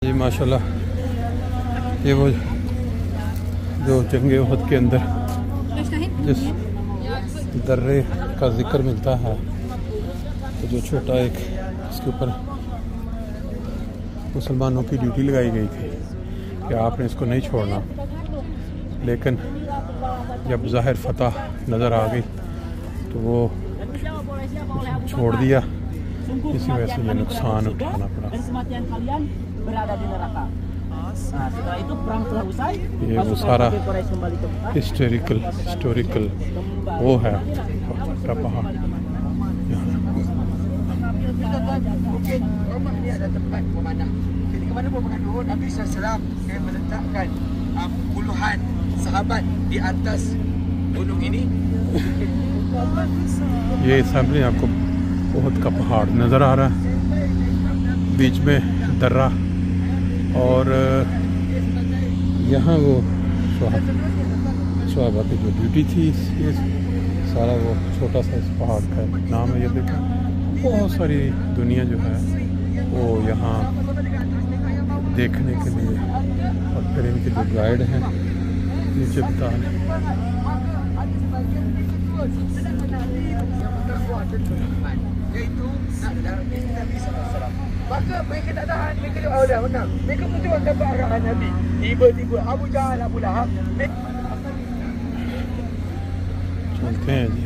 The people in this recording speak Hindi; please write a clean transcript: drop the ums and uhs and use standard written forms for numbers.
जी माशाल्लाह, ये वो जो जंगे उहद के अंदर जिस दर्रे का जिक्र मिलता है, तो जो छोटा एक इसके ऊपर मुसलमानों की ड्यूटी लगाई गई थी कि आपने इसको नहीं छोड़ना, लेकिन जब ज़ाहिर फतह नज़र आ गई तो वो छोड़ दिया। इसी वजह से ये नुकसान उठाना पड़ा। ये वो सारा हिस्टोरिकल वो है का पहाड़। Nabi SAW meletakkan puluhan sahabat di atas gunung ini. ये सामने आपको उहद का पहाड़ नज़र आ रहा है, बीच में दर्रा, और यहाँ वो सहाबा की जो ड्यूटी थी, ये सारा वो छोटा सा इस पहाड़ का नाम है। ये देखो बहुत सारी दुनिया जो है वो यहाँ देखने के लिए, और फिर इनके जो गाइड हैं नीचे बता रहे। Maka mereka tak tahan, mereka dia dah menang. Mereka pun tengok dapat arahan Nabi. Tiba-tiba Abu Jahal, Abu Lahab. चलते हैं जी।